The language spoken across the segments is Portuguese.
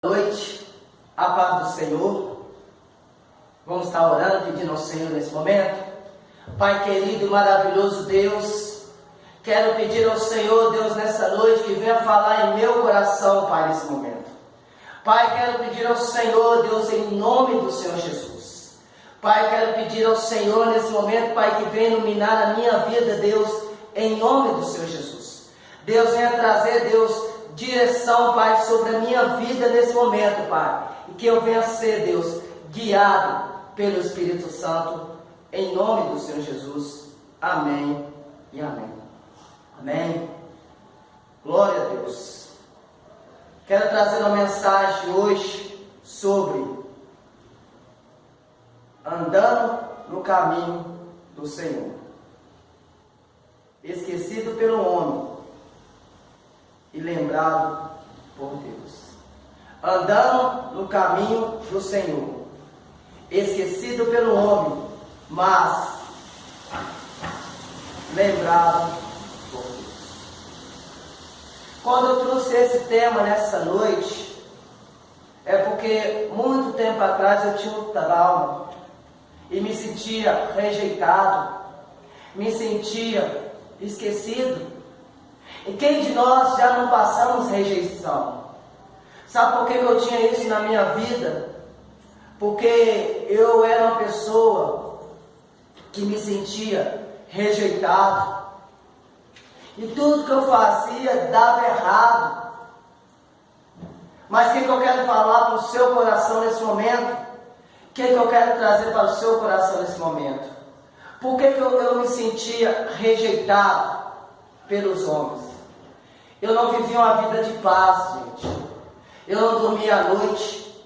Noite, a paz do Senhor. Vamos estar orando, pedindo ao Senhor nesse momento. Pai querido e maravilhoso Deus, quero pedir ao Senhor, Deus, nessa noite, que venha falar em meu coração, Pai, nesse momento. Pai, quero pedir ao Senhor, Deus, em nome do Senhor Jesus. Pai, quero pedir ao Senhor nesse momento, Pai, que venha iluminar a minha vida, Deus, em nome do Senhor Jesus. Deus, venha trazer, Deus, direção, Pai, sobre a minha vida nesse momento, Pai, e que eu venha ser, Deus, guiado pelo Espírito Santo, em nome do Senhor Jesus. Amém e amém. Amém. Glória a Deus. Quero trazer uma mensagem hoje sobre andando no caminho do Senhor, esquecido pelo homem e lembrado por Deus. Andando no caminho do Senhor, esquecido pelo homem, mas lembrado por Deus. Quando eu trouxe esse tema nessa noite, é porque muito tempo atrás eu tinha um trauma e me sentia rejeitado, me sentia esquecido. E quem de nós já não passamos rejeição? Sabe por que eu tinha isso na minha vida? Porque eu era uma pessoa que me sentia rejeitado. E tudo que eu fazia dava errado. Mas o que eu quero falar para o seu coração nesse momento? O que eu quero trazer para o seu coração nesse momento? Por que eu me sentia rejeitado pelos homens? Eu não vivia uma vida de paz, gente. Eu não dormia à noite.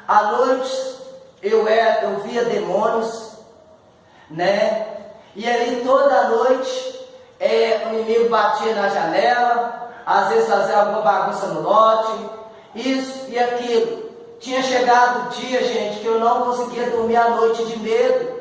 À noite eu via demônios, né? E ali toda noite o inimigo batia na janela, às vezes fazia alguma bagunça no lote, isso e aquilo. Tinha chegado o dia, gente, que eu não conseguia dormir à noite de medo,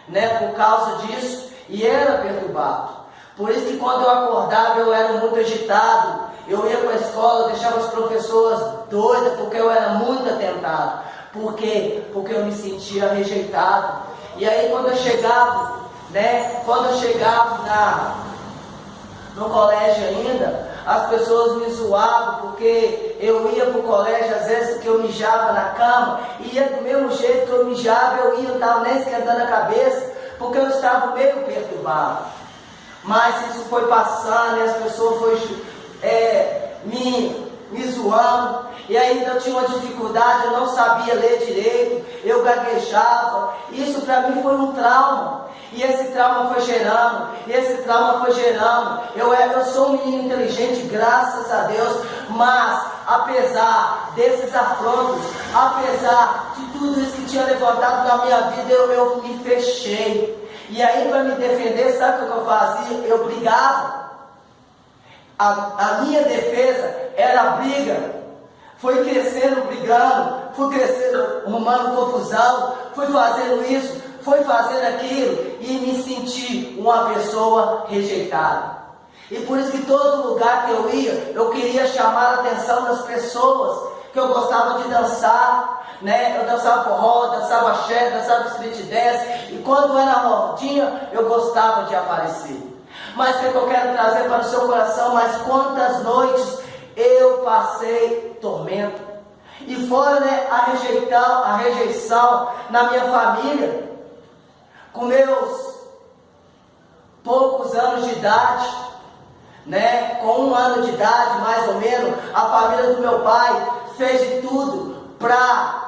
né? Por causa disso, e era perturbado. Por isso que quando eu acordava eu era muito agitado. Eu ia para a escola, deixava as professoras doidas, porque eu era muito atentado. Por quê? Porque eu me sentia rejeitado. E aí quando eu chegava, né? Quando eu chegava no colégio ainda, as pessoas me zoavam, porque eu ia para o colégio, às vezes que eu mijava na cama, e ia do mesmo jeito que eu mijava, eu não estava nem esquentando a cabeça, porque eu estava meio perturbado. Mas isso foi passando e as pessoas foram me zoando. E ainda eu tinha uma dificuldade, eu não sabia ler direito, eu gaguejava. Isso para mim foi um trauma. E esse trauma foi gerando, Eu sou um menino inteligente, graças a Deus. Mas, apesar desses afrontos, apesar de tudo isso que tinha levantado na minha vida, eu me fechei. E aí, para me defender, sabe o que eu fazia? Eu brigava. A minha defesa era a briga. Fui crescendo brigando, fui crescendo arrumando confusão, fui fazendo isso, fui fazendo aquilo, e me senti uma pessoa rejeitada. E por isso que todo lugar que eu ia, eu queria chamar a atenção das pessoas, que eu gostava de dançar, né? Eu dançava forró, dançava axé, dançava street dance, e quando era rodinha, eu gostava de aparecer. Mas o que eu quero trazer para o seu coração? Mas quantas noites eu passei tormento, e fora, né, a rejeição na minha família. Com meus poucos anos de idade, né, com 1 ano de idade mais ou menos, a família do meu pai fez de tudo para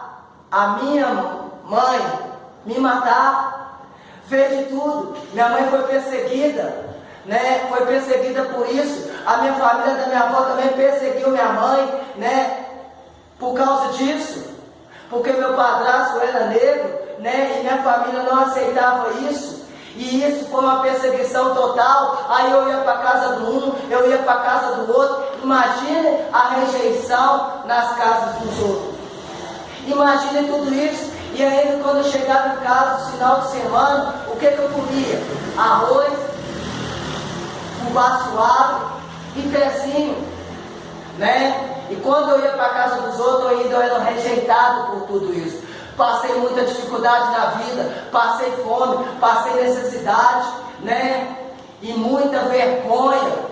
a minha mãe me matar, fez de tudo. Minha mãe foi perseguida, né? Foi perseguida por isso. A minha família da minha avó também perseguiu minha mãe, né? Por causa disso, porque meu padrasto era negro, né? E minha família não aceitava isso. E isso foi uma perseguição total. Aí eu ia para a casa do um, eu ia para a casa do outro. Imagine a rejeição nas casas dos outros. Imagine tudo isso. E ainda quando eu chegava em casa no final de semana, o que eu comia? Arroz, fubá suave e pezinho, né? E quando eu ia para a casa dos outros, eu era rejeitado por tudo isso. Passei muita dificuldade na vida, passei fome, passei necessidade, né? E muita vergonha.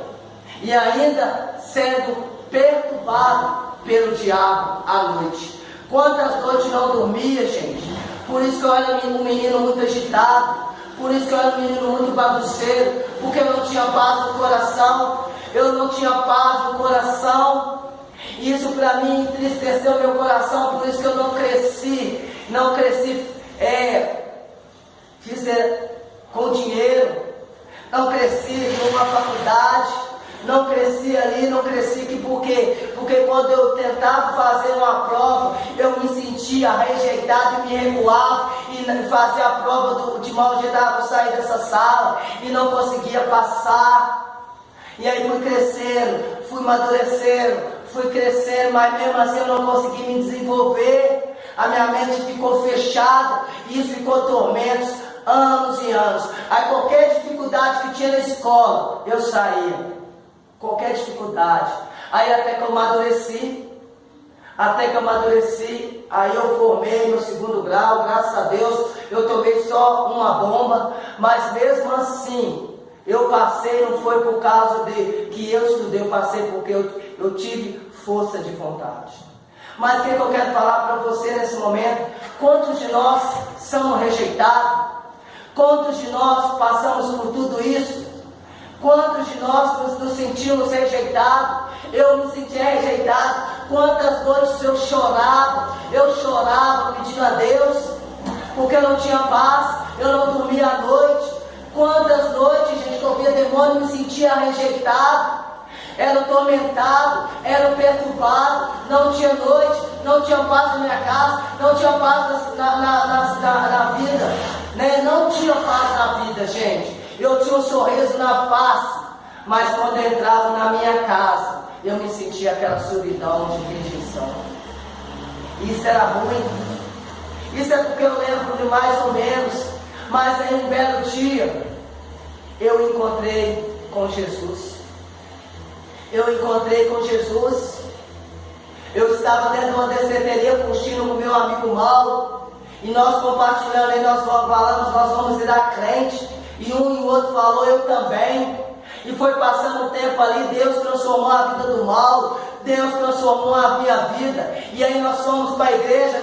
E ainda sendo perturbado pelo diabo à noite. Quantas noites não dormia, gente? Por isso que eu era um menino muito agitado. Por isso que eu era um menino muito bagunceiro. Porque eu não tinha paz no coração. Eu não tinha paz no coração. Isso para mim entristeceu meu coração. Por isso que eu não cresci. Não cresci com dinheiro. Não cresci numa faculdade. Não cresci ali, não cresci aqui. Por quê? Porque quando eu tentava fazer uma prova, eu me sentia rejeitado e me recuava. E fazia a prova de mau jeito, eu sair dessa sala e não conseguia passar. E aí fui crescendo, fui amadurecendo, fui crescendo, mas mesmo assim eu não consegui me desenvolver. A minha mente ficou fechada e isso ficou tormentos, anos e anos. Aí qualquer dificuldade que tinha na escola, eu saía. Qualquer dificuldade. Aí até que eu amadureci. Aí eu formei meu segundo grau, graças a Deus. Eu tomei só uma bomba. Mas mesmo assim, eu passei, não foi por causa de que eu estudei, eu passei porque eu tive força de vontade. Mas o que eu quero falar para você nesse momento? Quantos de nós somos rejeitados? Quantos de nós passamos por tudo isso? Quantos de nós nos sentimos rejeitados? Eu me sentia rejeitado. Quantas noites eu chorava pedindo a Deus, porque eu não tinha paz, eu não dormia à noite. Quantas noites, gente, que eu via demônio, me sentia rejeitado, era atormentado, era perturbado, não tinha noite, não tinha paz na minha casa, não tinha paz na vida, né? Não tinha paz na vida, gente. Eu tinha um sorriso na face, mas quando eu entrava na minha casa, eu me sentia aquela solidão de rejeição. Isso era ruim. Isso é porque eu lembro de mais ou menos. Mas aí um belo dia, eu encontrei com Jesus. Eu estava dentro de uma danceteria curtindo com meu amigo Mauro. E nós compartilhando aí, nós falamos, nós vamos virar crente. E um e o outro falou, eu também. E foi passando o tempo ali, Deus transformou a vida do Mauro, Deus transformou a minha vida. E aí nós fomos para a igreja,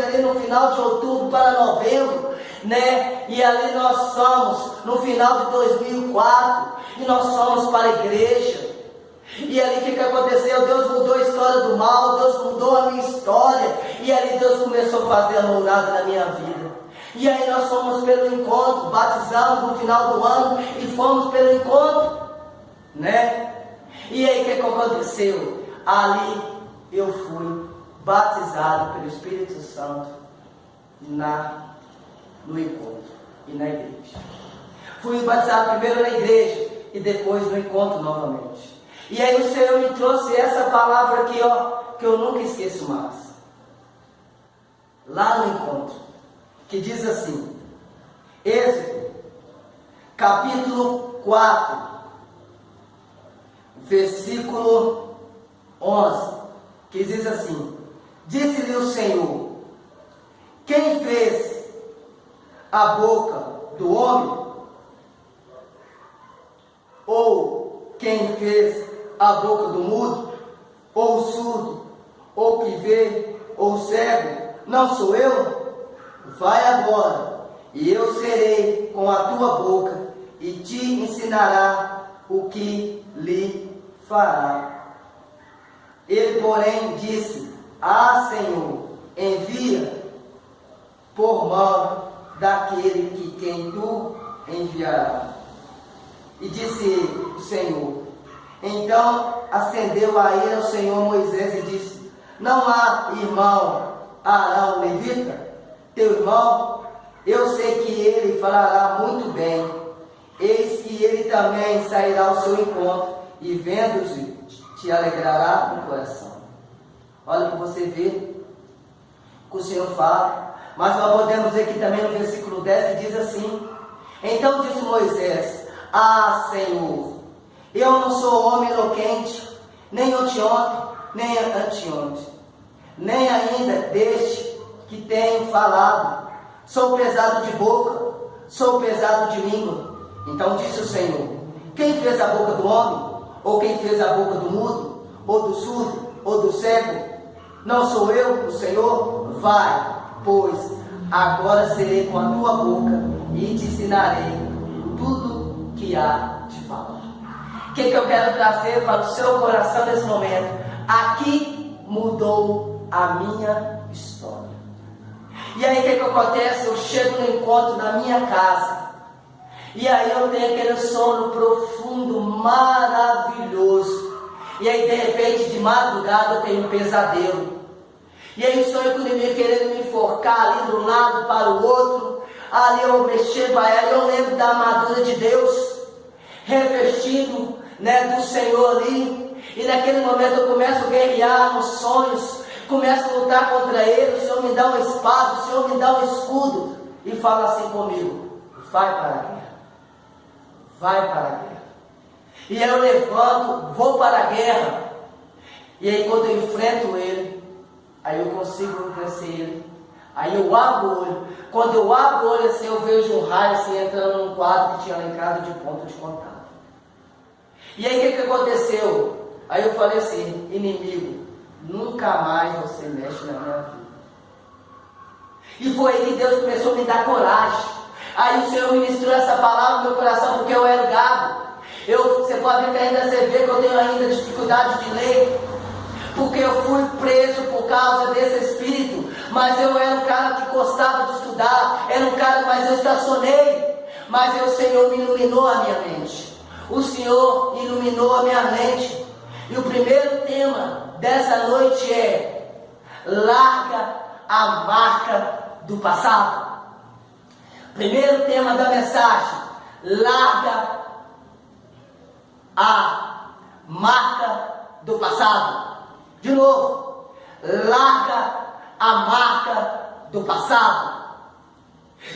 ali no final de outubro para novembro, né? E ali nós fomos no final de 2004, e nós fomos para a igreja. E ali o que aconteceu? Deus mudou a história do Mauro, Deus mudou a minha história. E ali Deus começou a fazer a morada na minha vida. E aí nós fomos pelo encontro, batizamos no final do ano e fomos pelo encontro, né? E aí o que aconteceu? Ali eu fui batizado pelo Espírito Santo no encontro e na igreja. Fui batizado primeiro na igreja e depois no encontro novamente. E aí o Senhor me trouxe essa palavra aqui, ó, que eu nunca esqueço mais. Lá no encontro. Que diz assim, Êxodo, capítulo 4, versículo 11, que diz assim, disse-lhe o Senhor, quem fez a boca do homem? Ou quem fez a boca do mudo? Ou surdo? Ou que vê? Ou cego? Não sou eu? Vai agora, e eu serei com a tua boca, e te ensinará o que lhe fará. Ele, porém, disse, Senhor, envia por mão daquele que quem tu enviará. E disse ele, o Senhor. Então acendeu a ira ao Senhor Moisés e disse, não há irmão Arão levita? Teu irmão, eu sei que ele falará muito bem. Eis que ele também sairá ao seu encontro, e vendo-te, te alegrará no coração. Olha que você vê que o Senhor fala. Mas nós podemos ver aqui também no versículo 10 que diz assim, então disse Moisés, Senhor, eu não sou homem eloquente, nem odioso, nem anteontem, nem ainda deste que tenho falado. Sou pesado de boca, sou pesado de língua. Então disse o Senhor: quem fez a boca do homem? Ou quem fez a boca do mudo? Ou do surdo? Ou do cego? Não sou eu, o Senhor? Vai, pois agora serei com a tua boca e te ensinarei tudo que há de falar. O que eu quero trazer para o seu coração nesse momento? Aqui mudou a minha história. E aí o que acontece? Eu chego no encontro na minha casa. E aí eu tenho aquele sono profundo, maravilhoso. E aí de repente, de madrugada, eu tenho um pesadelo. E aí o sonho com o inimigo querendo me enforcar ali de um lado para o outro. Ali eu mexendo a ela, eu lembro da armadura de Deus, revestindo, do Senhor ali. E naquele momento eu começo a guerrear nos sonhos, começo a lutar contra ele. O Senhor me dá uma espada, o Senhor me dá um escudo e fala assim comigo: vai para a guerra. Vai para a guerra. E aí eu levanto, vou para a guerra. E aí quando eu enfrento ele, aí eu consigo vencer ele. Aí eu abro o olho. Quando eu abro o olho assim, eu vejo um raio assim entrando num quadro que tinha lá em casa de ponto de contato. E aí o que aconteceu? Aí eu falei assim: inimigo, nunca mais você mexe na minha vida. E foi aí que Deus começou a me dar coragem. Aí o Senhor ministrou essa palavra no meu coração, porque eu era gago. Você pode ver que ainda você vê que eu tenho ainda dificuldade de ler, porque eu fui preso por causa desse espírito. Mas eu era um cara que gostava de estudar, era um cara, mas eu estacionei. Mas o Senhor me iluminou a minha mente. O Senhor iluminou a minha mente. E o primeiro tema dessa noite é: larga a marca do passado. Primeiro tema da mensagem: larga a marca do passado. De novo: larga a marca do passado.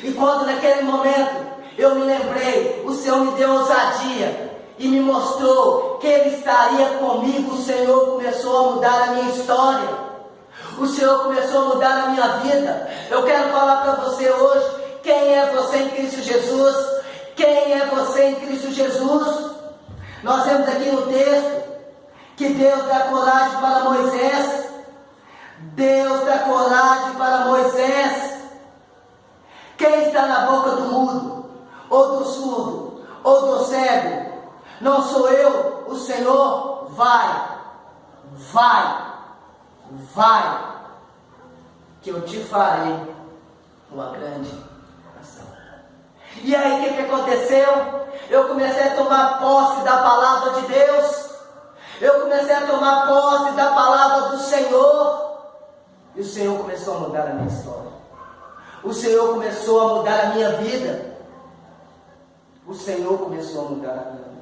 E quando naquele momento eu me lembrei, o Senhor me deu ousadia e me mostrou que Ele estaria comigo. O Senhor começou a mudar a minha história. O Senhor começou a mudar a minha vida. Eu quero falar para você hoje: quem é você em Cristo Jesus? Quem é você em Cristo Jesus? Nós vemos aqui no texto que Deus dá coragem para Moisés. Deus dá coragem para Moisés. Quem está na boca do mudo, ou do surdo, ou do cego? Não sou eu, o Senhor? Vai, que eu te farei uma grande nação. E aí o que aconteceu? Eu comecei a tomar posse da palavra de Deus. Eu comecei a tomar posse da palavra do Senhor. E o Senhor começou a mudar a minha história. O Senhor começou a mudar a minha vida. O Senhor começou a mudar a minha vida.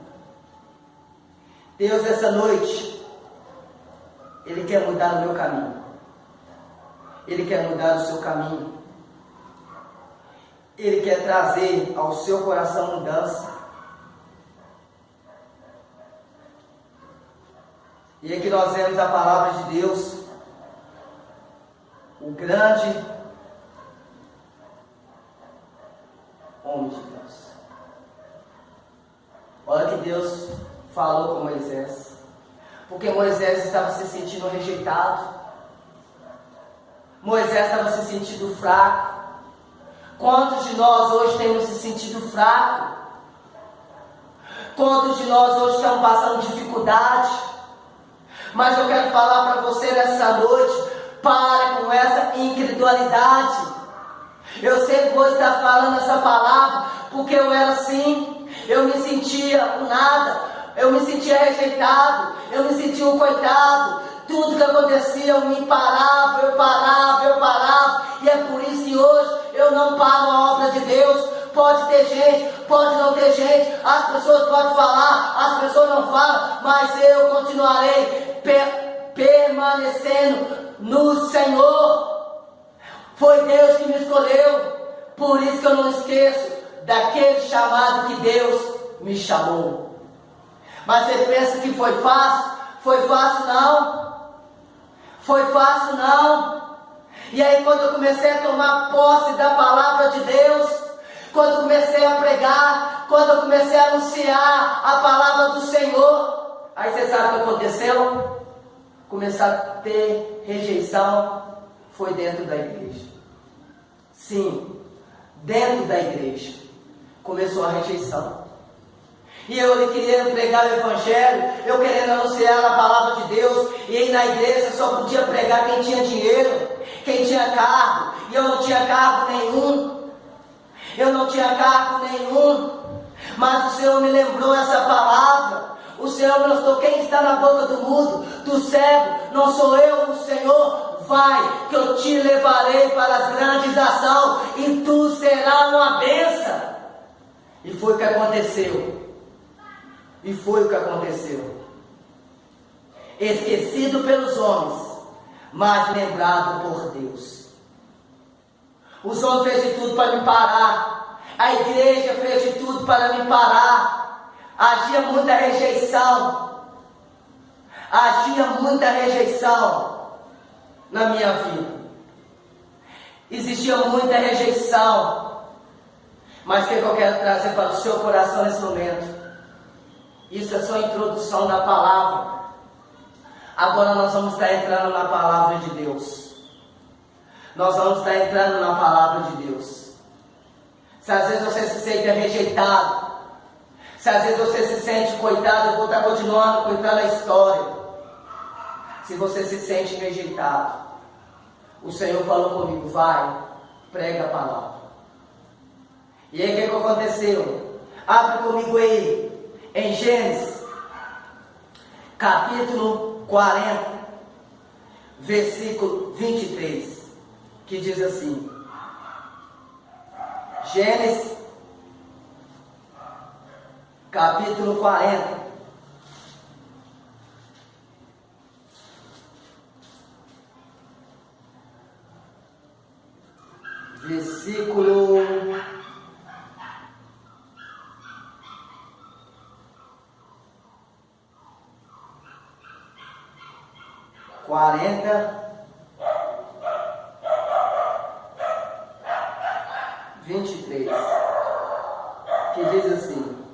Deus, essa noite, Ele quer mudar o meu caminho. Ele quer mudar o seu caminho. Ele quer trazer ao seu coração mudança. E aqui nós vemos a palavra de Deus, o grande homem de Deus. Olha que Deus falou com Moisés, porque Moisés estava se sentindo rejeitado. Moisés estava se sentindo fraco. Quantos de nós hoje temos se sentido fraco? Quantos de nós hoje estamos passando dificuldade? Mas eu quero falar para você nessa noite: para com essa incredulidade. Eu sempre vou estar falando essa palavra, porque eu era assim. Eu me sentia um nada, eu me sentia rejeitado, eu me sentia um coitado. Tudo que acontecia eu me parava, eu parava. E é por isso que hoje eu não paro a obra de Deus. Pode ter gente, pode não ter gente, as pessoas podem falar, as pessoas não falam, mas eu continuarei permanecendo no Senhor. Foi Deus que me escolheu, por isso que eu não esqueço daquele chamado que Deus me chamou. Mas você pensa que foi fácil? Foi fácil não. Foi fácil não. E aí quando eu comecei a tomar posse da palavra de Deus, quando eu comecei a pregar, quando eu comecei a anunciar a palavra do Senhor, aí você sabe o que aconteceu? Começar a ter rejeição, foi dentro da igreja. Sim, dentro da igreja começou a rejeição. E eu querendo pregar o evangelho, eu querendo anunciar a palavra de Deus, e aí na igreja só podia pregar quem tinha dinheiro, quem tinha cargo, e eu não tinha cargo nenhum. Eu não tinha cargo nenhum. Mas o Senhor me lembrou essa palavra. O Senhor me mostrou: quem está na boca do mudo, do cego, não sou eu, o Senhor. Vai, que eu te levarei para as grandes ações, e tu serás uma bênção. E foi o que aconteceu. E foi o que aconteceu. Esquecido pelos homens, mas lembrado por Deus. Os homens fez de tudo para me parar. A igreja fez de tudo para me parar. Havia muita rejeição. Havia muita rejeição na minha vida. Existia muita rejeição. Mas o que eu quero trazer para o seu coração nesse momento? Isso é só a introdução da palavra. Agora nós vamos estar entrando na palavra de Deus. Nós vamos estar entrando na palavra de Deus. Se às vezes você se sente rejeitado, se às vezes você se sente coitado, eu vou estar continuando contando a história. Se você se sente rejeitado, o Senhor falou comigo: vai, prega a palavra. E aí o que aconteceu? Abre comigo aí, em Gênesis, capítulo 40, versículo 23, que diz assim: Gênesis, capítulo 40, versículo 40, 23, que diz assim: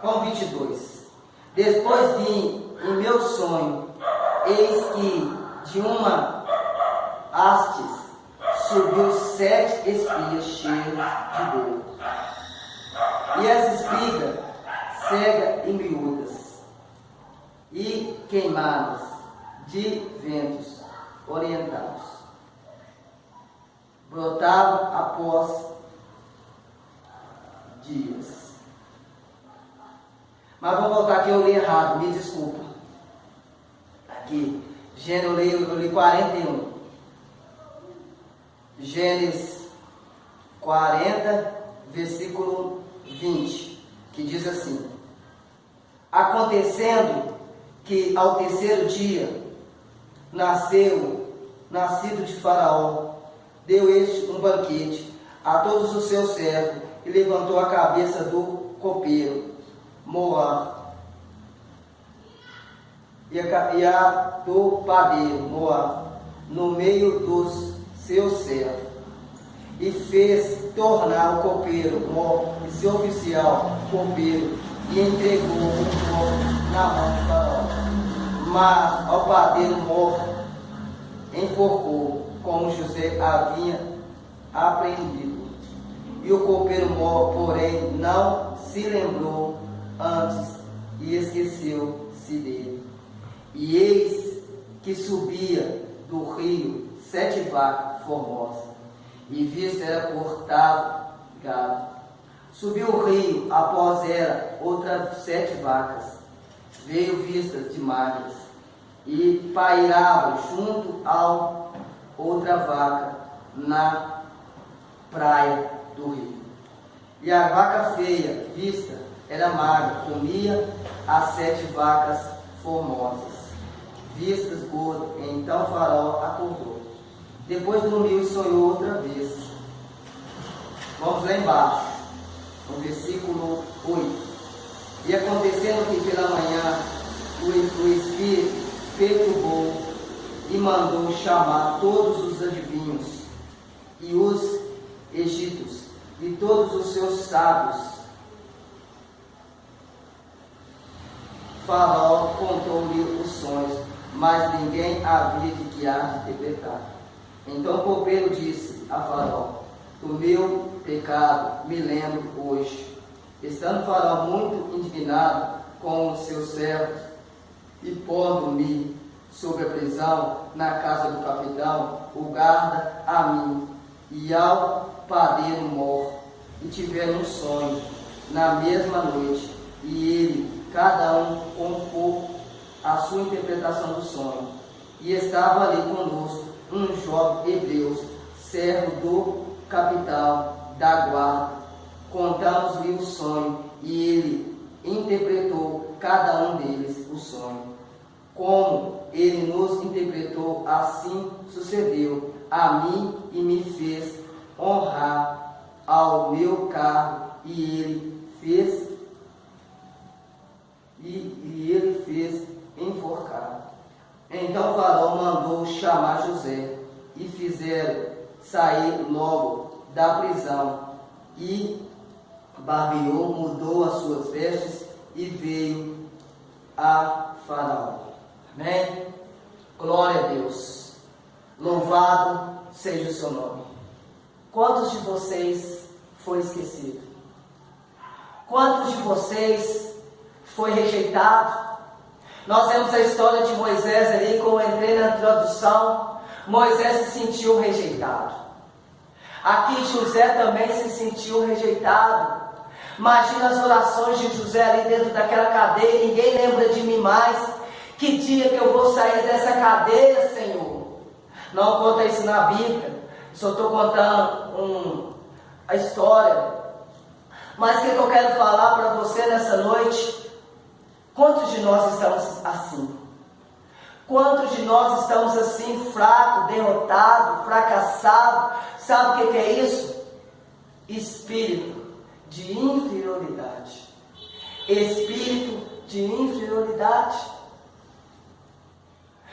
com 22, depois vim em meu sonho, eis que de uma hastes subiu 7 espigas cheias de bolo, e as espigas cegas e miúdas, e queimadas de ventos orientais, brotavam após dias. Mas vamos voltar aqui, eu li errado, me desculpa. Aqui, Gênesis, eu li 41. Gênesis 40, versículo 20, que diz assim: acontecendo que ao terceiro dia, nascido de Faraó, deu este um banquete a todos os seus servos, e levantou a cabeça do copeiro Moab, e a do padeiro Moab, no meio dos seus servos, e fez tornar o copeiro Moab e seu oficial copeiro, e entregou o corpo na mão de Faraó. Mas ao padeiro morto enforcou, como José havia apreendido. E o copeiro morto, porém, não se lembrou antes e esqueceu-se dele. E eis que subia do rio 7 vacas formosas, e visto era cortado gado. Subiu o rio, após ela, outras 7 vacas, veio vistas de magras, e pairavam junto a outra vaca na praia do rio. E a vaca feia, vista, era magra, comia as 7 vacas formosas, vistas gordas. Então Faraó acordou. Depois dormiu e sonhou outra vez. Vamos lá embaixo, no versículo 8, E acontecendo que pela manhã o Espírito perturbou e mandou chamar todos os adivinhos e os egípcios e todos os seus sábios. Faraó contou-lhe os sonhos, mas ninguém havia de guiar de interpretar. Então o copeiro disse a Faraó: do meu pecado me lembro hoje. Estando Faraó muito indignado com os seus servos e pondo-me sob a prisão na casa do capitão, o guarda a mim e ao padeiro mor, e tiveram um sonho na mesma noite, e ele, cada um conforme a sua interpretação do sonho. E estava ali conosco um jovem hebreu, servo do capitão da guarda. Contamos-lhe o sonho, e ele interpretou cada um deles o sonho. Como ele nos interpretou, assim sucedeu a mim, e me fez honrar ao meu cargo, e ele fez enforcar. Então o Faraó mandou chamar José, e fizeram sair logo da prisão, e barbeou, mudou as suas vestes e veio a Faraó. Amém? Glória a Deus. Louvado seja o seu nome. Quantos de vocês foi esquecido? Quantos de vocês foi rejeitado? Nós vemos a história de Moisés ali, como eu entrei na introdução. Moisés se sentiu rejeitado. Aqui José também se sentiu rejeitado. Imagina as orações de José ali dentro daquela cadeia. Ninguém lembra de mim mais. Que dia que eu vou sair dessa cadeia, Senhor? Não conta isso na Bíblia. Só estou contando a história. Mas o que eu quero falar para você nessa noite? Quantos de nós estamos assim? Quantos de nós estamos assim, fraco, derrotado, fracassado? Sabe o que é isso? Espírito de inferioridade. Espírito de inferioridade.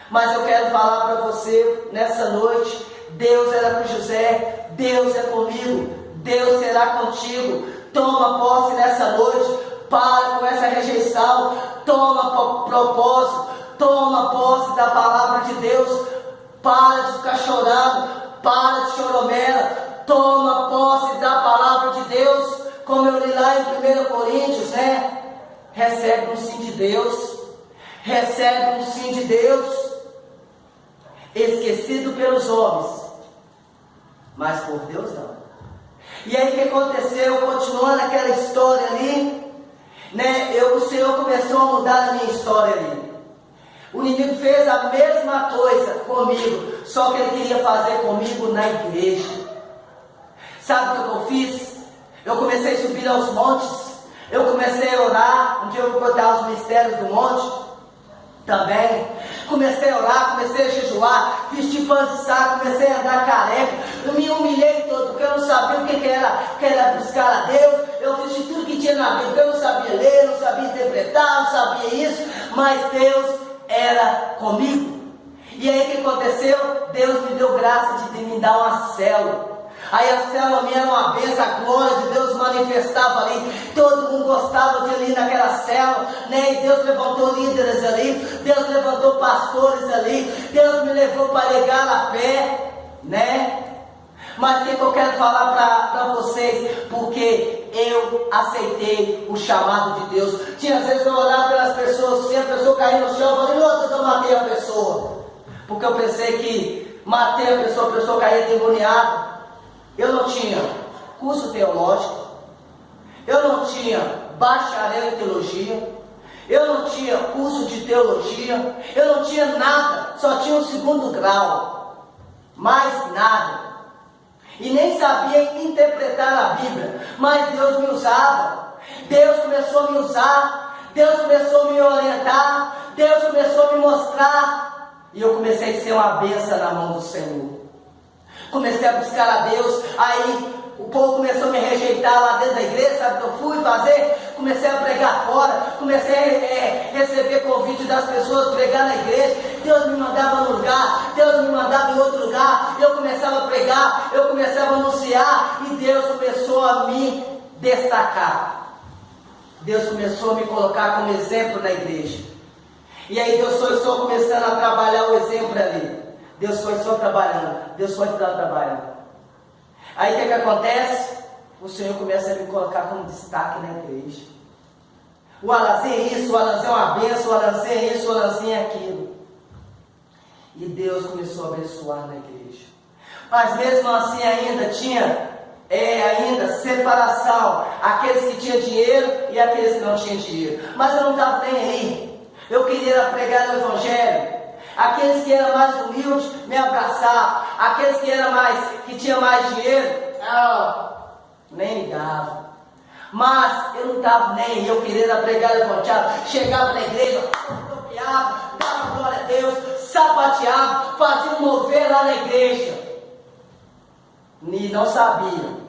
Mas eu quero falar para você nessa noite: Deus era com José, Deus é comigo, Deus será contigo. Toma posse nessa noite, para com essa rejeição, toma propósito, toma posse da palavra de Deus, para de ficar chorando, para de choromela, toma posse da palavra de Deus, como eu li lá em 1 Coríntios, né? Recebe um sim de Deus, recebe um sim de Deus, esquecido pelos homens, mas por Deus não. E aí o que aconteceu? Continuando aquela história ali, né? O Senhor começou a mudar a minha história ali. O inimigo fez a mesma coisa comigo, só que ele queria fazer comigo na igreja. Sabe o que eu fiz? Eu comecei a subir aos montes, eu comecei a orar. Um dia eu vou contar os mistérios do monte também. Comecei a orar, comecei a jejuar, vesti pano de saco, comecei a andar careca. Eu me humilhei todo, porque eu não sabia o que era buscar a Deus. Eu fiz de tudo que tinha na Bíblia. Eu não sabia ler, não sabia interpretar, não sabia isso, mas Deus era comigo. E aí o que aconteceu? Deus me deu graça de me dar uma célula. Aí a célula minha era uma bênção, a glória de Deus manifestava ali, todo mundo gostava de ir ali naquela célula, né? E Deus levantou líderes ali, Deus levantou pastores ali, Deus me levou para pregar a pé, né? Mas o que eu quero falar para vocês? Porque eu aceitei o chamado de Deus. Tinha às vezes eu olhava pelas pessoas, se a pessoa cair no chão, eu falei: meu Deus, eu matei a pessoa, porque eu pensei que matei a pessoa caía endemoniada. Eu não tinha curso teológico, eu não tinha bacharel em teologia, eu não tinha curso de teologia, eu não tinha nada, só tinha um 2º grau, mais nada. E nem sabia interpretar a Bíblia, mas Deus me usava, Deus começou a me usar, Deus começou a me orientar, Deus começou a me mostrar, e eu comecei a ser uma bênção na mão do Senhor. Comecei a buscar a Deus, aí o povo começou a me rejeitar lá dentro da igreja, sabe o que eu fui fazer? comecei a pregar fora, comecei a receber convite das pessoas, pregar na igreja. Deus me mandava no lugar, Deus me mandava em outro lugar, eu começava a pregar, eu começava a anunciar, e Deus começou a me destacar. Deus começou a me colocar como exemplo na igreja. E aí Deus foi só começando a trabalhar o exemplo ali. Deus foi só trabalhando, Deus foi trabalhando. Aí o que acontece? O Senhor começa a me colocar como destaque na igreja. O Alanzinho é isso, o Alanzinho é uma bênção, o Alanzinho é isso, o Alanzinho é aquilo. E Deus começou a abençoar na igreja. Mas mesmo assim ainda tinha ainda separação. Aqueles que tinham dinheiro e aqueles que não tinham dinheiro. Mas eu não estava nem aí. Eu queria pregar o Evangelho. Aqueles que eram mais humildes me abraçavam. Aqueles que tinham mais dinheiro, nem ligavam. Mas eu não estava nem aí. Eu queria pregar o Evangelho. Chegava na igreja, toqueava, dava glória a Deus, sapateava, fazia um mover lá na igreja. E não sabia.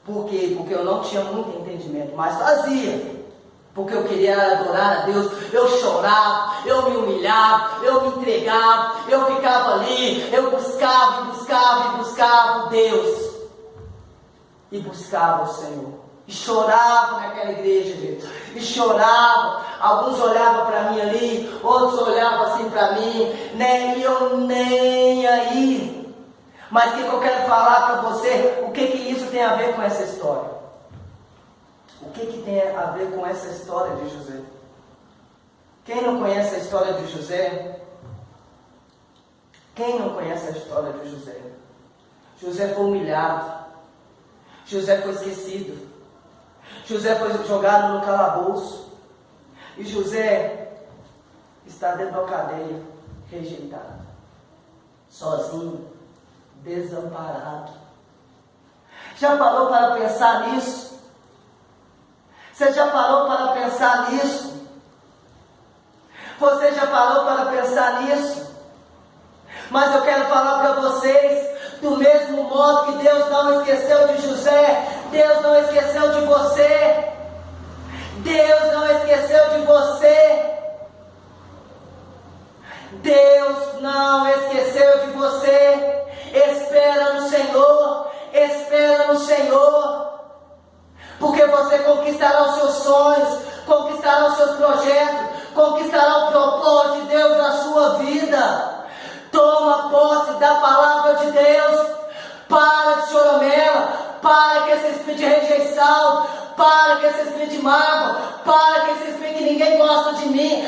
Por quê? Porque eu não tinha muito entendimento, mas fazia. Porque eu queria adorar a Deus. Eu chorava, eu me humilhava, eu me entregava, eu ficava ali, eu buscava Deus. E buscava o Senhor. E chorava naquela igreja, gente. E chorava. Alguns olhavam para mim ali, outros olhavam assim para mim, e eu nem aí. Mas o que eu quero falar para você, o que isso tem a ver com essa história? O que tem a ver com essa história de José? Quem não conhece a história de José? Quem não conhece a história de José? José foi humilhado. José foi esquecido. José foi jogado no calabouço. E José está dentro da cadeia, rejeitado, sozinho, desamparado. Já parou para pensar nisso? Você já parou para pensar nisso? Você já parou para pensar nisso? Mas eu quero falar para vocês, do mesmo modo que Deus não esqueceu de José, Deus não esqueceu de você. Deus não esqueceu de você. Deus não esqueceu de você. Espera no Senhor, espera no Senhor. Porque você conquistará os seus sonhos, conquistará os seus projetos, conquistará o propósito de Deus na sua vida. Toma posse da palavra de Deus. Para de choramela, para com esse espírito de rejeição, para com esse espírito de mágoa, para com esse espírito que ninguém gosta de mim.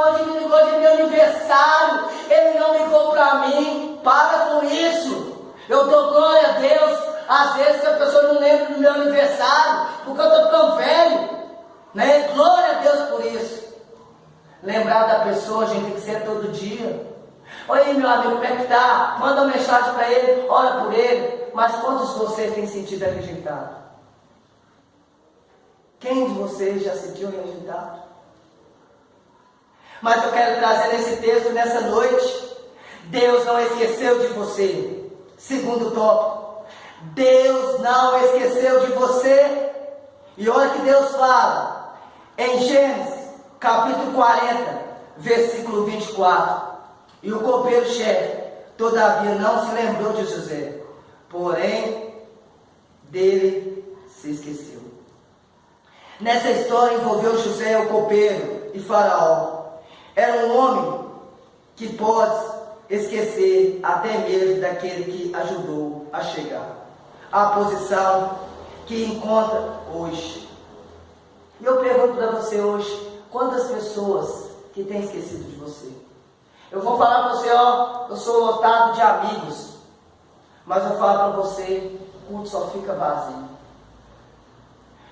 Hoje me ligou de meu aniversário, ele não ligou para mim. Para com isso. Eu dou glória a Deus. Às vezes que a pessoa não lembra do meu aniversário, porque eu estou ficando velho, glória a Deus por isso. Lembrar da pessoa, a gente tem que ser todo dia. Oi, meu amigo, como é que tá? Manda uma mensagem para ele, ora por ele. Mas quantos de vocês têm sentido rejeitado? Quem de vocês já sentiu rejeitado? Mas eu quero trazer nesse texto, nessa noite, Deus não esqueceu de você. Segundo tópico, Deus não esqueceu de você. E olha que Deus fala em Gênesis capítulo 40, versículo 24. E o copeiro-chefe, todavia, não se lembrou de José, porém, dele se esqueceu. Nessa história envolveu José, o copeiro, e Faraó. Era um homem que pode esquecer até mesmo daquele que ajudou a chegar à posição que encontra hoje. E eu pergunto para você hoje, quantas pessoas que têm esquecido de você? Eu vou falar para você, eu sou lotado de amigos, mas eu falo para você, o culto só fica vazio.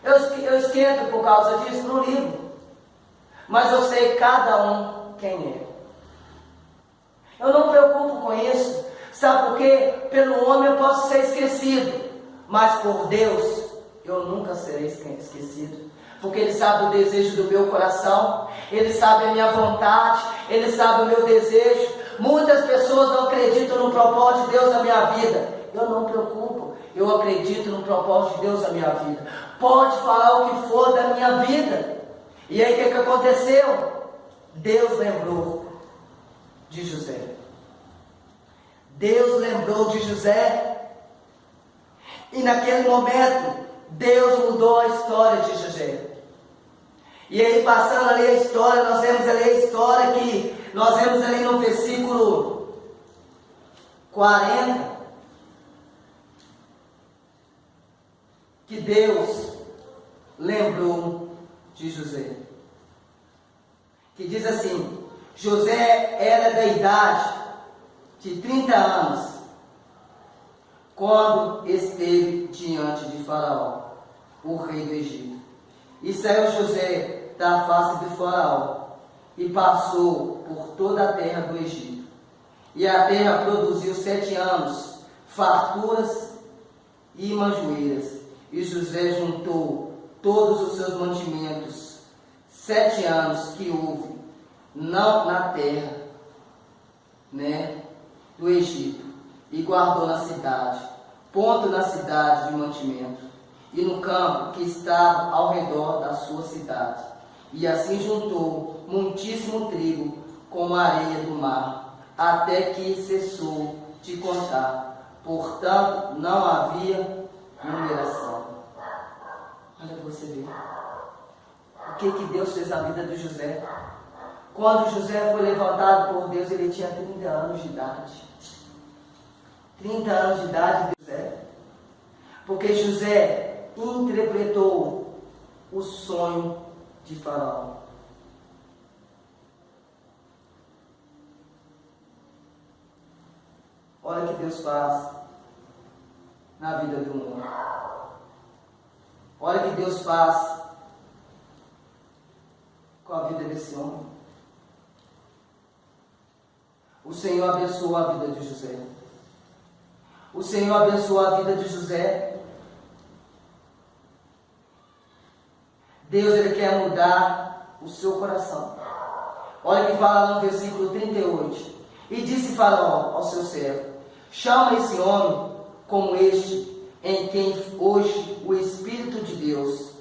Eu esquento por causa disso, não ligo, mas eu sei cada um quem é. Eu não me preocupo com isso, sabe por quê? Pelo homem eu posso ser esquecido, mas por Deus eu nunca serei esquecido. Porque Ele sabe o desejo do meu coração, Ele sabe a minha vontade, Ele sabe o meu desejo. Muitas pessoas não acreditam no propósito de Deus na minha vida. Eu não me preocupo, eu acredito no propósito de Deus na minha vida. pode falar o que for da minha vida. E aí o que aconteceu? Deus lembrou de José. Deus lembrou de José. E naquele momento, Deus mudou a história de José. E aí, passando ali a história, nós vemos ali a história que nós vemos ali no versículo 40, que Deus lembrou de José. Que diz assim: José era da idade de 30 anos, quando esteve diante de Faraó, o rei do Egito. E saiu José da face de Faraó, e passou por toda a terra do Egito. E a terra produziu 7 anos, farturas e manjoeiras. E José juntou todos os seus mantimentos, 7 anos que houve, não na terra, do Egito, e guardou na cidade, ponto na cidade de mantimento, e no campo que estava ao redor da sua cidade. E assim juntou muitíssimo trigo como a areia do mar, até que cessou de contar. Portanto, não havia numeração. Olha você ver. O que Deus fez na vida de José? Quando José foi levantado por Deus, ele tinha 30 anos de idade. 30 anos de idade, José. Porque José interpretou o sonho de Faraó. Olha o que Deus faz na vida do homem. Olha o que Deus faz com a vida desse homem. O Senhor abençoou a vida de José. O Senhor abençoou a vida de José. Deus, Ele quer mudar o seu coração. Olha o que fala no versículo 38. E disse Faraó ao seu servo: chama esse homem como este, em quem hoje o Espírito de Deus.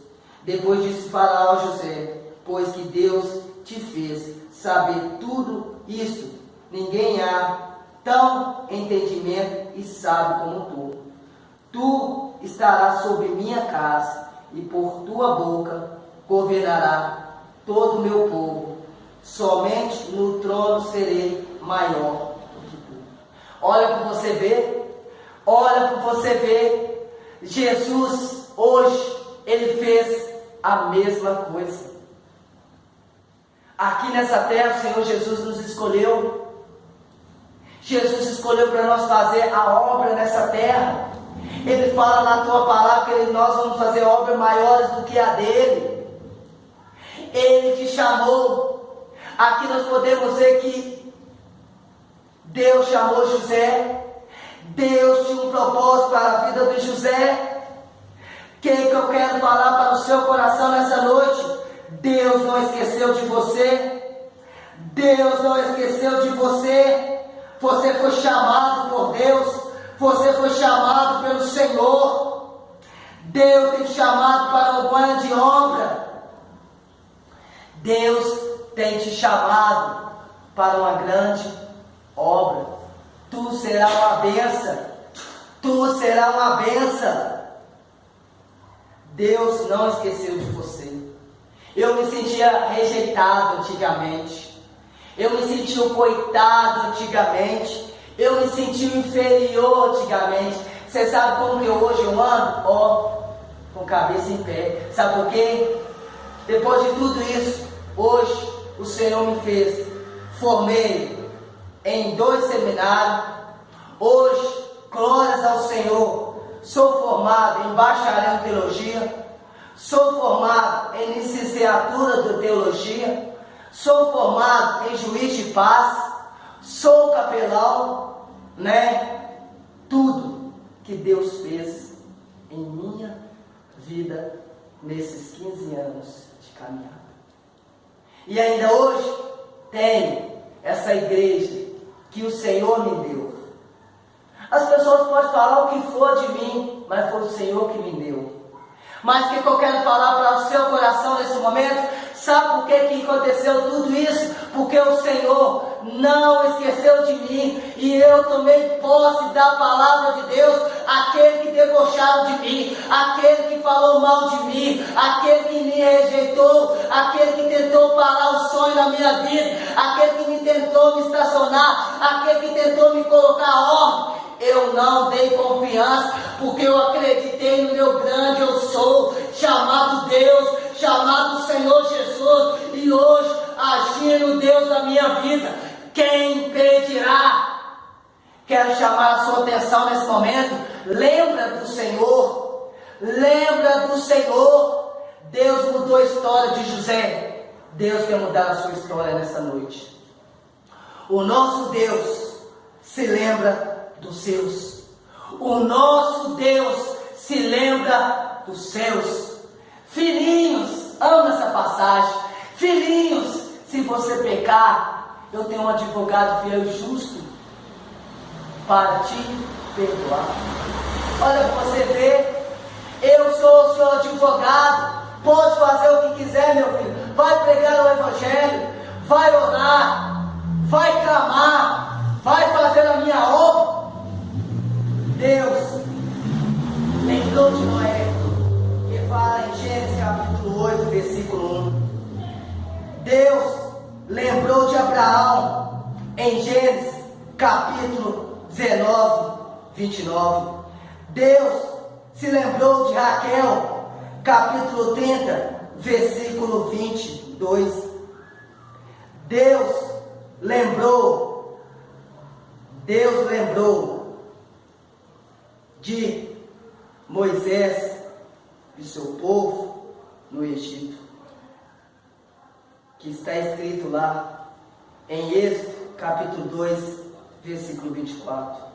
Depois disse Faraó a José: pois que Deus te fez saber tudo isso, ninguém há tão entendimento e sábio como tu. Tu estarás sobre minha casa, e por tua boca governará todo o meu povo. Somente no trono serei maior do que tu. Olha para você ver. Olha para você ver. Jesus hoje, Ele fez a mesma coisa. Aqui nessa terra, o Senhor Jesus nos escolheu. Jesus escolheu para nós fazer a obra nessa terra. Ele fala na tua palavra que nós vamos fazer obras maiores do que a dele. Ele te chamou. Aqui nós podemos ver que Deus chamou José. Deus tinha um propósito para a vida de José. O que eu quero falar para o seu coração nessa noite? Deus não esqueceu de você. Deus não esqueceu de você. Você foi chamado por Deus. Você foi chamado pelo Senhor. Deus tem te chamado para um grande obra. Deus tem te chamado para uma grande obra. Tu serás uma bênção. Tu serás uma bênção. Deus não esqueceu de você. Eu me sentia rejeitado antigamente. Eu me sentia um coitado antigamente. Eu me sentia inferior antigamente. Você sabe como que hoje eu ando? Com cabeça em pé. Sabe por quê? Depois de tudo isso, hoje o Senhor me fez. Formei em 2 seminários. Hoje, glórias ao Senhor. Sou formado em bacharel em teologia. Sou formado em licenciatura de teologia. Sou formado em juiz de paz. Sou capelão, Tudo que Deus fez em minha vida nesses 15 anos de caminhada. E ainda hoje tenho essa igreja que o Senhor me deu. As pessoas podem falar o que for de mim, mas foi o Senhor que me deu. Mas o que eu quero falar para o seu coração nesse momento? Sabe por que aconteceu tudo isso? Porque o Senhor não esqueceu de mim, e eu tomei posse da palavra de Deus. Aquele que debocharam de mim, aquele que falou mal de mim, aquele que me rejeitou, aquele que tentou parar o sonho na minha vida, aquele que me tentou me estacionar, aquele que tentou me colocar ordem, eu não dei confiança, porque eu acreditei no meu grande eu sou, chamado Deus, chamado Senhor Jesus, e hoje agindo Deus na minha vida, quem impedirá? Quero chamar a sua atenção nesse momento. Lembra do Senhor, lembra do Senhor. Deus mudou a história de José, Deus quer mudar a sua história nessa noite. O nosso Deus se lembra dos seus. O nosso Deus se lembra dos seus. Filhinhos, amo essa passagem. Filhinhos, se você pecar, eu tenho um advogado fiel e justo para te perdoar. Olha para você ver, eu sou o seu advogado. Pode fazer o que quiser, meu filho. Vai pregar o Evangelho, vai orar, vai clamar, vai fazer a minha obra. Deus lembrou de Noé, que fala em Gênesis capítulo 8, versículo 1. Deus lembrou de Abraão em Gênesis capítulo 19, 29. Deus se lembrou de Raquel, capítulo 30, versículo 22. Deus lembrou de Moisés e seu povo no Egito, que está escrito lá em Êxodo capítulo 2, versículo 24.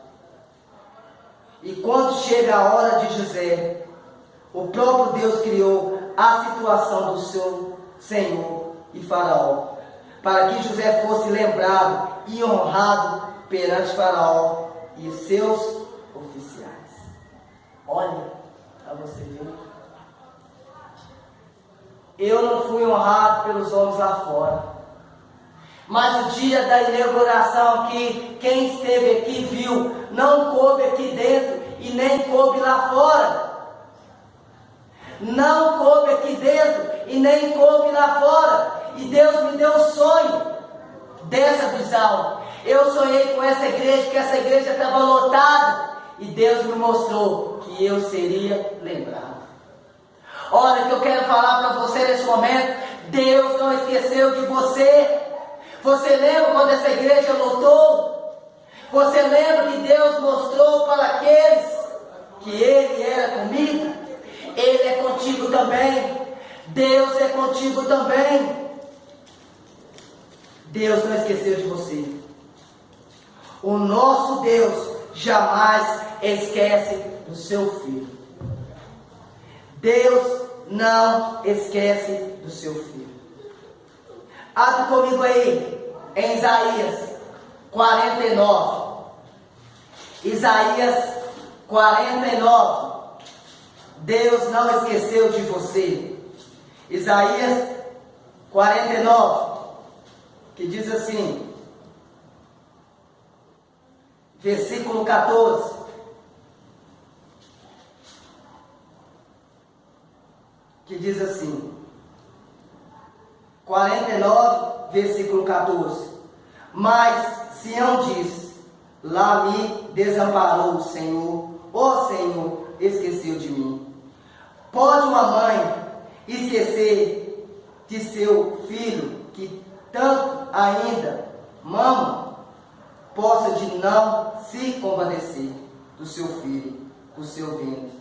E quando chega a hora de José, o próprio Deus criou a situação do seu Senhor e Faraó, para que José fosse lembrado e honrado perante Faraó e seus oficiais. Olha, para você ver. Eu não fui honrado pelos homens lá fora, mas o dia da inauguração aqui, quem esteve aqui viu, não coube aqui dentro e nem coube lá fora. Não coube aqui dentro e nem coube lá fora. E Deus me deu o sonho dessa visão. Eu sonhei com essa igreja, que essa igreja estava lotada, e Deus me mostrou que eu seria lembrado. Olha, que eu quero falar para você nesse momento, Deus não esqueceu de você. Você lembra quando essa igreja lotou? Você lembra que Deus mostrou para aqueles que Ele era comigo? Ele é contigo também. Deus é contigo também. Deus não esqueceu de você. O nosso Deus jamais esquece do seu filho. Deus não esquece do seu filho. Abre comigo aí, em Isaías 49. Isaías 49. Deus não esqueceu de você. Isaías 49, que diz assim, versículo 14. Que diz assim, 49, versículo 14. Mas Sião diz, lá me desamparou o Senhor, ó Senhor, esqueceu de mim. Pode uma mãe esquecer de seu filho, que tanto ainda mama, possa de não se compadecer do seu filho, do seu ventre.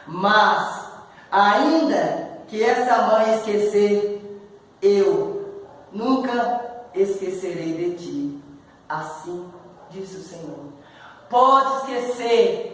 Mas, ainda que essa mãe esquecer, eu nunca esquecerei de ti. Assim diz o Senhor. Pode esquecer.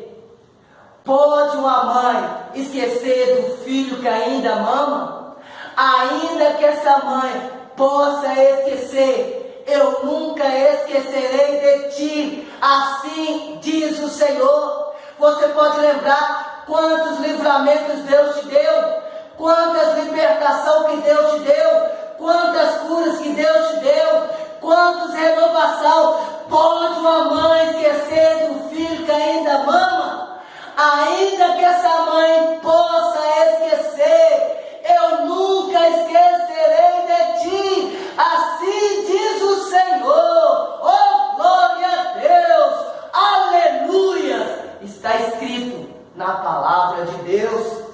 Pode uma mãe esquecer do filho que ainda mama? Ainda que essa mãe possa esquecer, eu nunca esquecerei de ti. Assim diz o Senhor. Você pode lembrar quantos livramentos Deus te deu, quantas libertação que Deus te deu, quantas curas que Deus te deu, quantas renovação. Pode uma mãe esquecer do filho que ainda mama? Ainda que essa mãe possa esquecer, eu nunca esquecerei de ti, assim diz o Senhor. Oh, glória a Deus, aleluia. Está escrito na palavra de Deus.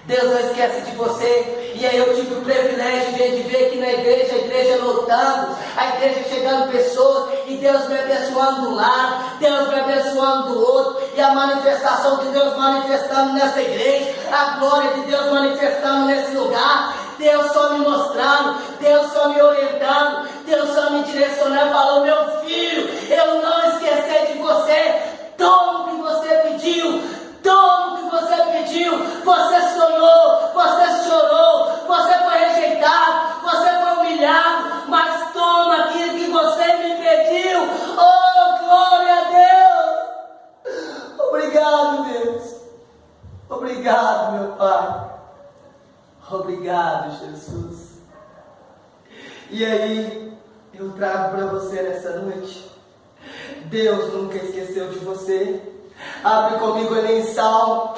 Deus não esquece de você. E aí eu tive o privilégio de ver aqui na igreja, a igreja lotando, a igreja chegando pessoas, e Deus me abençoando do lado, Deus me abençoando do outro, e a manifestação de Deus manifestando nessa igreja, a glória de Deus manifestando nesse lugar, Deus só me mostrando, Deus só me orientando, Deus só me direcionando, falou: meu filho, eu não esqueci de você, toma o que você pediu, toma o que você pediu. Você sonhou, você chorou, você foi rejeitado, você foi humilhado, mas toma aquilo que você me pediu. Oh, glória a Deus. Obrigado, Deus. Obrigado, meu Pai. Obrigado, Jesus. E aí, eu trago para você nessa noite: Deus nunca esqueceu de você. Abre comigo ali em Salmo,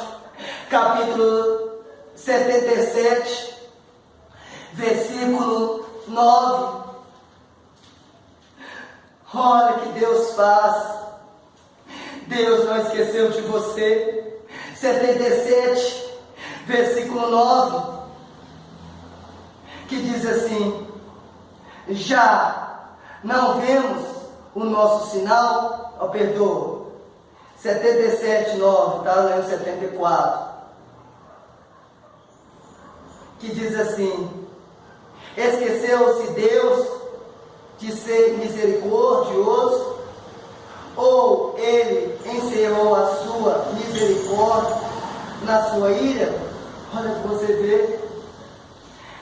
capítulo 77, versículo 9. Olha que Deus faz. Deus não esqueceu de você. 77, versículo 9, que diz assim: já não vemos o nosso sinal, ó, perdoa, 77, 9, está lendo 74, que diz assim: esqueceu-se Deus de ser misericordioso, ou Ele encerrou a sua misericórdia na sua ira? Olha para você ver,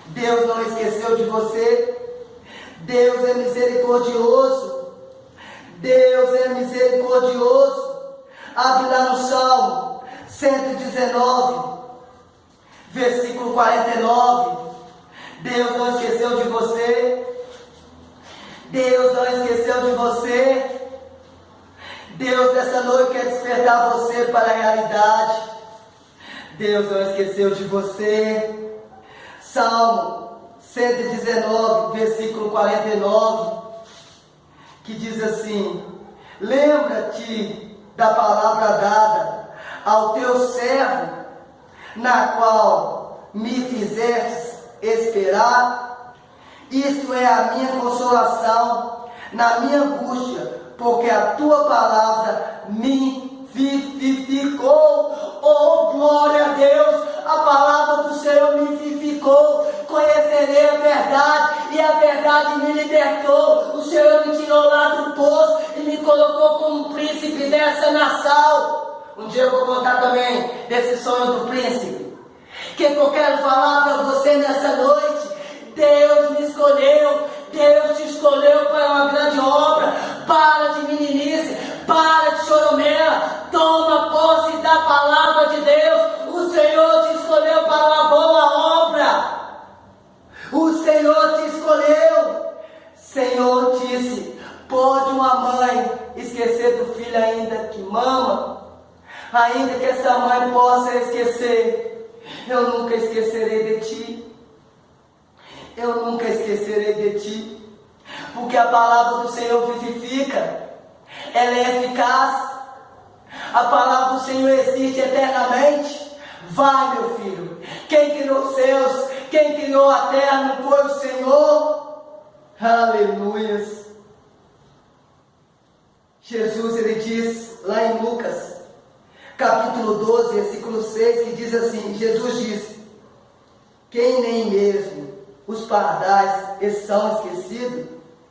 Deus não esqueceu de você. Deus é misericordioso, Deus é misericordioso. Abre lá no Salmo 119, versículo 49. Deus não esqueceu de você. Deus não esqueceu de você. Deus nessa noite quer despertar você para a realidade. Deus não esqueceu de você. Salmo 119, versículo 49, que diz assim: lembra-te da palavra dada ao teu servo, na qual me fizeste esperar. Isto é a minha consolação na minha angústia, porque a tua palavra me vivificou. Oh, glória a Deus, a palavra do Senhor me vivificou. Conhecerei a verdade, e a verdade me libertou. O Senhor me tirou lá do poço e me colocou como príncipe dessa nação. Um dia eu vou contar também desse sonho do príncipe. O que eu quero falar para você nessa noite: Deus me escolheu, Deus te escolheu para uma grande obra. Para de meninice, para de choromela, toma posse da palavra de Deus. O Senhor te escolheu para uma boa obra. O Senhor te escolheu. Senhor disse: pode uma mãe esquecer do filho ainda que mama? Ainda que essa mãe possa esquecer, eu nunca esquecerei de ti. Eu nunca esquecerei de ti. Porque a palavra do Senhor vivifica, ela é eficaz. A palavra do Senhor existe eternamente. Vai, meu filho, quem criou os céus, quem criou a terra não foi o Senhor? Aleluias. Jesus, ele diz lá em Lucas, capítulo 12, versículo 6, que diz assim: Jesus diz: quem nem mesmo os pardais são esquecidos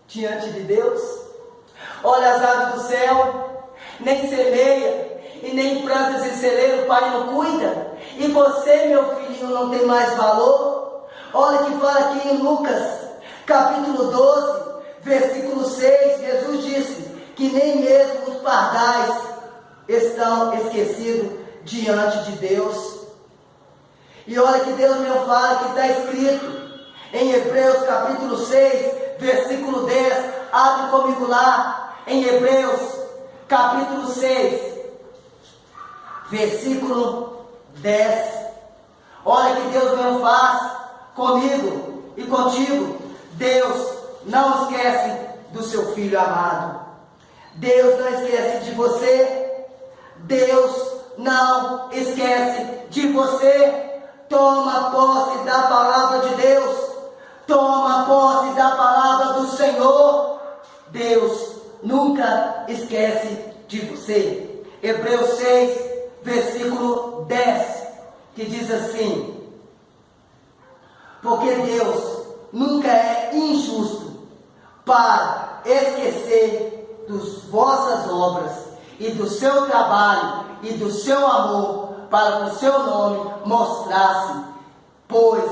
diante de Deus? Olha as aves do céu, nem semeia e nem plantas em celeiro, o Pai não cuida. E você, meu filhinho, não tem mais valor? Olha que fala aqui em Lucas, capítulo 12, versículo 6, Jesus disse que nem mesmo os pardais estão esquecidos diante de Deus. E olha que Deus me fala que está escrito em Hebreus capítulo 6, versículo 10. Abre comigo lá, em Hebreus capítulo 6, versículo 10. Olha que Deus me faz comigo e contigo. Deus não esquece do seu Filho amado. Deus não esquece de você. Deus não esquece de você. Toma posse da palavra de Deus. Toma posse da palavra do Senhor. Deus nunca esquece de você. Hebreus 6, versículo 10, que diz assim: porque Deus nunca é injusto para esquecer das vossas obras e do seu trabalho e do seu amor, para que o seu nome mostrasse, pois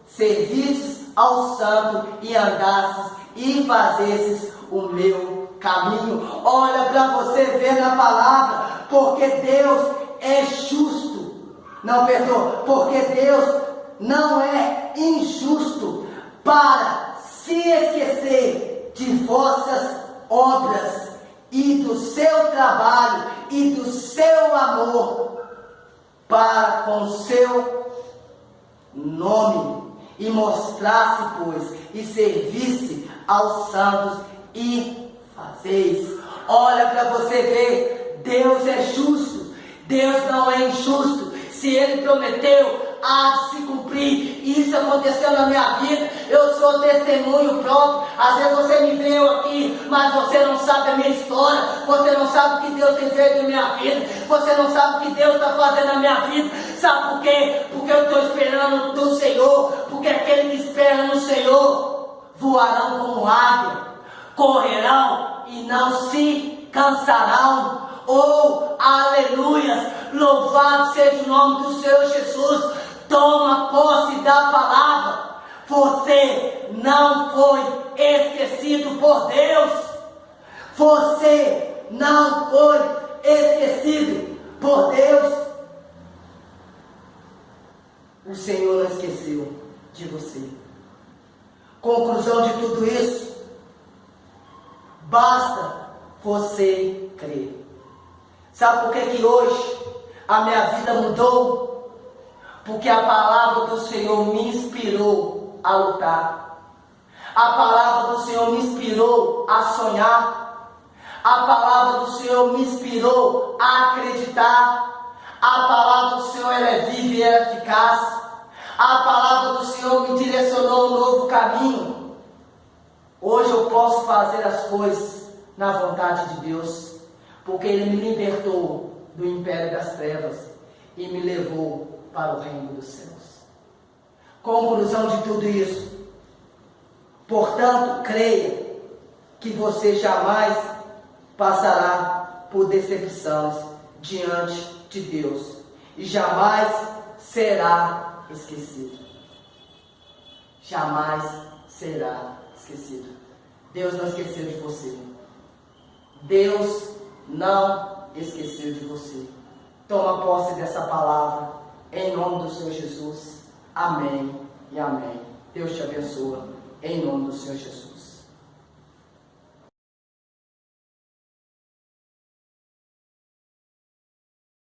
servistes ao santo e andastes e fazestes o meu caminho. Olha para você ver na palavra, porque Deus é justo. Não, perdoa, porque Deus não é injusto para se esquecer de vossas obras e do seu trabalho e do seu amor para com seu nome, e mostrasse, pois, e servisse aos santos e fazeis. Olha para você ver, Deus é justo, Deus não é injusto. Se Ele prometeu, há de se cumprir. Isso aconteceu na minha vida. Eu sou testemunho próprio. Às vezes você me veio aqui, mas você não sabe a minha história. Você não sabe o que Deus tem feito na minha vida. Você não sabe o que Deus está fazendo na minha vida. Sabe por quê? Porque eu estou esperando do Senhor. Porque aquele que espera no Senhor voarão como águia, correrão e não se cansarão. Oh, aleluias! Louvado seja o nome do Senhor Jesus. Toma posse da palavra. Você não foi esquecido por Deus. Você não foi esquecido por Deus. O Senhor não esqueceu de você. Conclusão de tudo isso: basta você crer. Sabe por que hoje a minha vida mudou? Porque a palavra do Senhor me inspirou a lutar. A palavra do Senhor me inspirou a sonhar. A palavra do Senhor me inspirou a acreditar. A palavra do Senhor ela é viva e é eficaz. A palavra do Senhor me direcionou um novo caminho. Hoje eu posso fazer as coisas na vontade de Deus, porque Ele me libertou do império das trevas e me levou para o reino dos céus. Conclusão de tudo isso: portanto, creia que você jamais passará por decepções diante de Deus e jamais será esquecido. Jamais será esquecido. Deus não esqueceu de você. Deus não esqueceu de você. Toma posse dessa palavra em nome do Senhor Jesus. Amém e amém. Deus te abençoe em nome do Senhor Jesus.